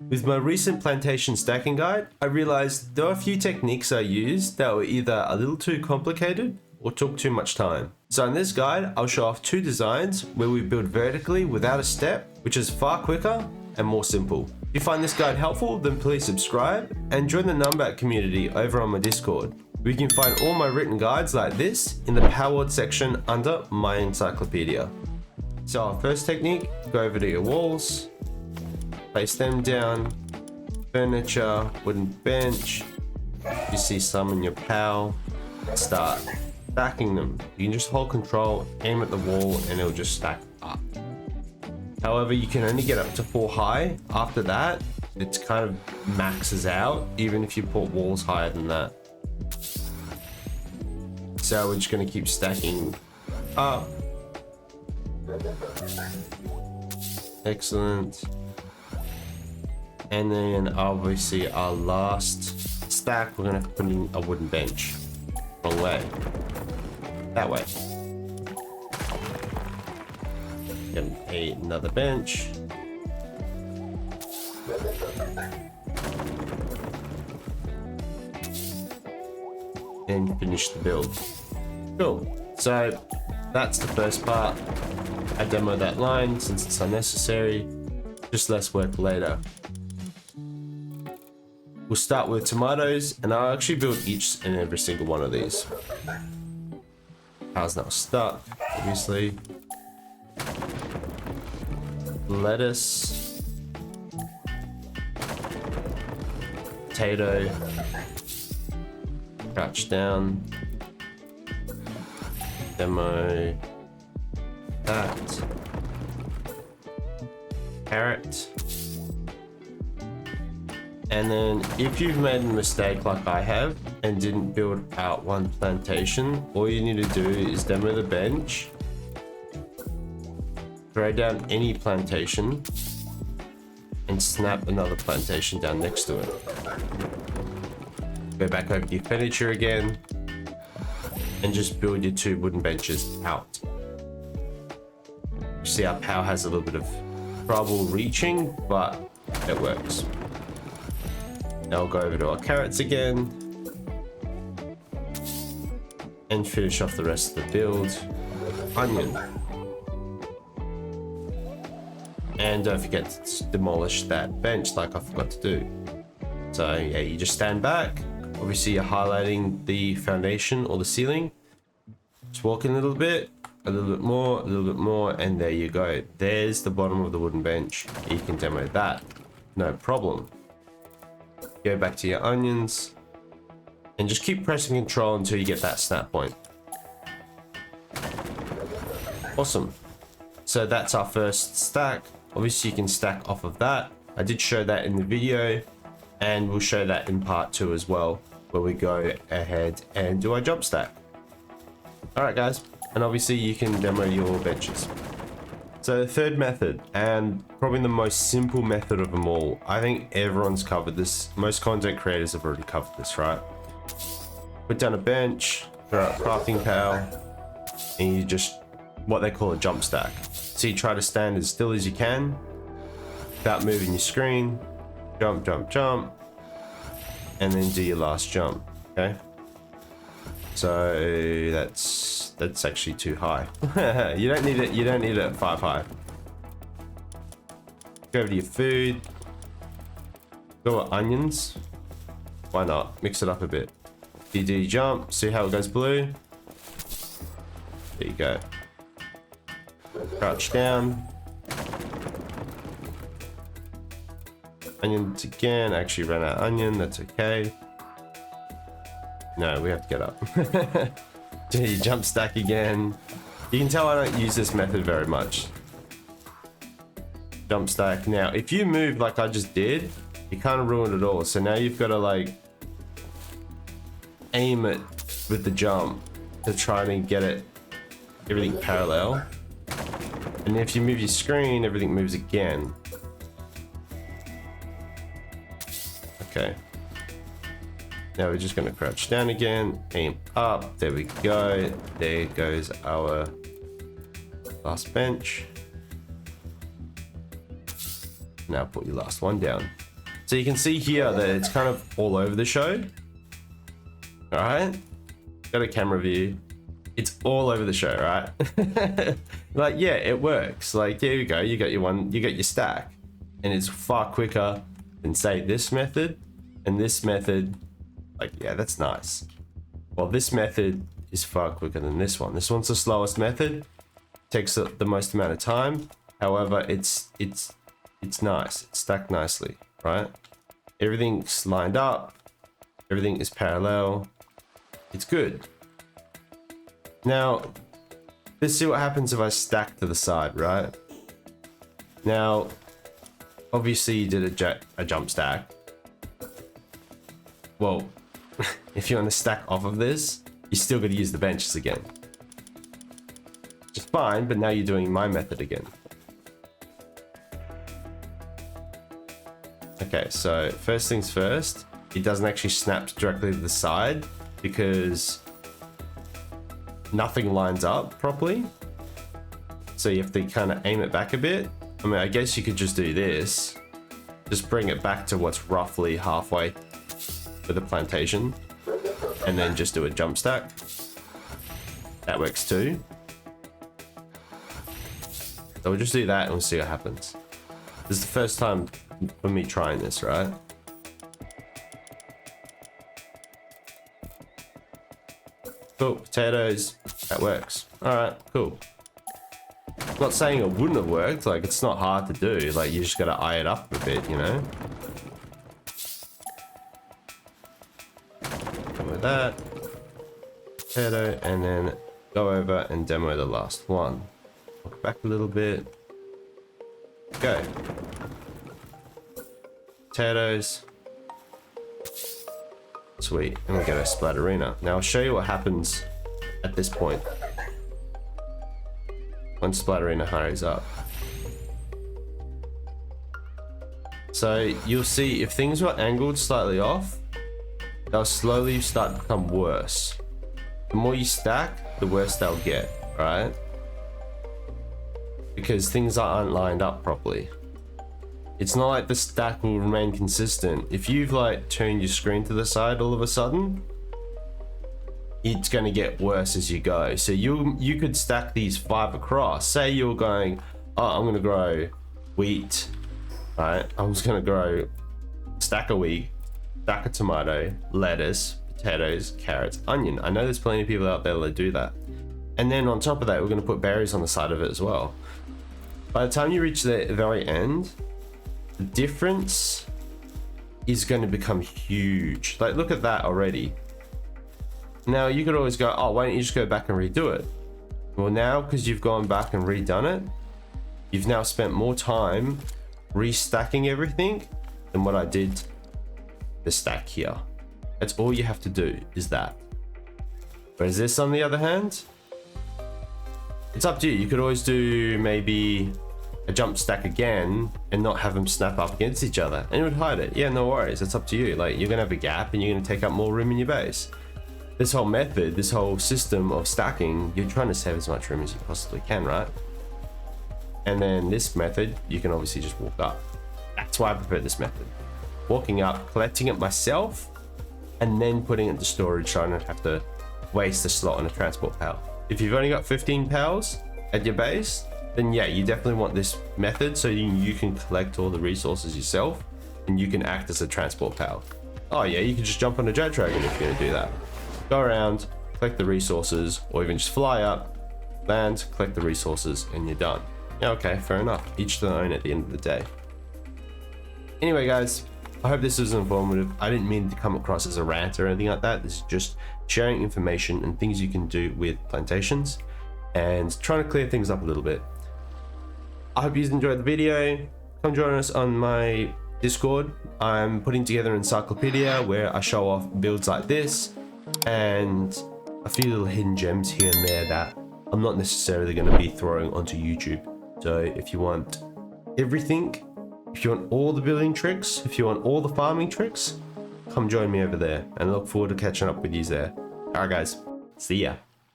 With my recent plantation stacking guide, I realized there are a few techniques I used that were either a little too complicated or took too much time. So in this guide, I'll show off 2 designs where we build vertically without a step, which is far quicker and more simple. If you find this guide helpful, then please subscribe and join the Numbat community over on my Discord. We can find all my written guides like this in the Palworld section under my encyclopedia. So our first technique, go over to your walls, place them down, furniture, wooden bench, you see some in your pal, start stacking them. You can just hold control, aim at the wall, and it'll just stack up. However, you can only get up to 4 high. After that, it's kind of maxes out, even if you put walls higher than that. So we're just gonna keep stacking up. Excellent. And then obviously our last stack, we're gonna put in a wooden bench. Wrong way. That way. Get another bench. And finish the build. Cool. So that's the first part. I demoed that line since it's unnecessary. Just less work later. We'll start with tomatoes, and I'll actually build each and every single one of these. Power's now stuck, obviously. Lettuce. Potato. Crouch down. Demo. That. Carrot. And then if you've made a mistake like I have and didn't build out one plantation, all you need to do is demo the bench, throw down any plantation, and snap another plantation down next to it. Go back over your furniture again, and just build your 2 wooden benches out. You see our power has a little bit of trouble reaching, but it works. Now we'll go over to our carrots again and finish off the rest of the build. Onion. And don't forget to demolish that bench like I forgot to do. So yeah, you just stand back. Obviously you're highlighting the foundation or the ceiling. Just walk in a little bit more, and there you go. There's the bottom of the wooden bench. You can demo that, no problem. Go back to your onions and just keep pressing control until you get that snap point. Awesome. So that's our first stack. Obviously you can stack off of that. I did show that in the video, and we'll show that in part 2 as well, where we go ahead and do our jump stack. All right guys, and obviously you can demo your benches. So the third method, and probably the most simple method of them all, I think everyone's covered this. Most content creators have already covered this, right? Put down a bench, throw out crafting power, and you just, what they call a jump stack. So you try to stand as still as you can, without moving your screen, jump, jump, jump, and then do your last jump, okay? So that's actually too high. you don't need it at 5 high. Go over to your food. Go with onions. Why not? Mix it up a bit. You do your jump, see how it goes blue. There you go. Crouch down. Onions again. I actually ran out of onion, that's okay. No, we have to get up. Do your jump stack again. You can tell I don't use this method very much. Jump stack. Now, if you move like I just did, you kind of ruined it all. So now you've got to like aim it with the jump to try and get it everything parallel. And if you move your screen, everything moves again. Okay. Now we're just going to crouch down again, aim up, there we go. There goes our last bench. Now put your last one down. So you can see here that it's kind of all over the show. All right, got a camera view. It's all over the show, right? Like, yeah, it works. Like, there you go. You got your stack, and it's far quicker than say this method and this method. Like, yeah, that's nice. Well, this method is far quicker than this one. This one's the slowest method. Takes the most amount of time. However, it's nice. It's stacked nicely, right? Everything's lined up. Everything is parallel. It's good. Now, let's see what happens if I stack to the side, right? Now, obviously you did a jump stack. Well, if you want to stack off of this, you still got to use the benches again. Which is fine, but now you're doing my method again. Okay, so first things first, it doesn't actually snap directly to the side because nothing lines up properly. So you have to kind of aim it back a bit. I mean, I guess you could just do this. Just bring it back to what's roughly halfway for the plantation. And then just do a jump stack. That works too. So we'll just do that and we'll see what happens. This is the first time for me trying this, right? Cool, potatoes, that works. All right, cool. I'm not saying it wouldn't have worked, like it's not hard to do, like you just gotta eye it up a bit, you know? Demo that, potato, and then go over and demo the last one. Walk back a little bit. Go. Potatoes. Sweet, and we'll get a splatterina. Now I'll show you what happens at this point. Once splatterina hurries up. So you'll see if things were angled slightly off, they'll slowly start to become worse. The more you stack, the worse they'll get, right? Because things aren't lined up properly. It's not like the stack will remain consistent. If you've like turned your screen to the side all of a sudden, it's going to get worse as you go. So you could stack these 5 across. Say you're going, oh, I'm going to grow wheat, right? I'm just going to grow stack of wheat, stack of tomato, lettuce, potatoes, carrots, onion. I know there's plenty of people out there that do that. And then on top of that, we're going to put berries on the side of it as well. By the time you reach the very end, the difference is going to become huge. Like, look at that already. Now, you could always go, oh, why don't you just go back and redo it? Well, now, because you've gone back and redone it, you've now spent more time restacking everything than what I did the stack here. That's all you have to do is that. Whereas this, on the other hand, it's up to you. You could always do maybe a jump stack again and not have them snap up against each other, and it would hide it. Yeah, no worries. It's up to you. Like, you're gonna have a gap and you're gonna take up more room in your base. This whole method, this whole system of stacking, you're trying to save as much room as you possibly can, right? And then this method, you can obviously just walk up. That's why I prefer this method. Walking up, collecting it myself, and then putting it into storage so I don't have to waste a slot on a transport pal. If you've only got 15 pals at your base, then yeah, you definitely want this method so you can collect all the resources yourself and you can act as a transport pal. Oh yeah, you can just jump on a jet dragon if you're gonna do that. Go around, collect the resources, or even just fly up, land, collect the resources, and you're done. Yeah, okay, fair enough. Each their own at the end of the day. Anyway, guys, I hope this was informative. I didn't mean to come across as a rant or anything like that. This is just sharing information and things you can do with plantations and trying to clear things up a little bit. I hope you enjoyed the video. Come join us on my Discord. I'm putting together an encyclopedia where I show off builds like this and a few little hidden gems here and there that I'm not necessarily going to be throwing onto YouTube. So if you want everything, if you want all the building tricks, if you want all the farming tricks, come join me over there, and I look forward to catching up with you there. Alright guys, see ya.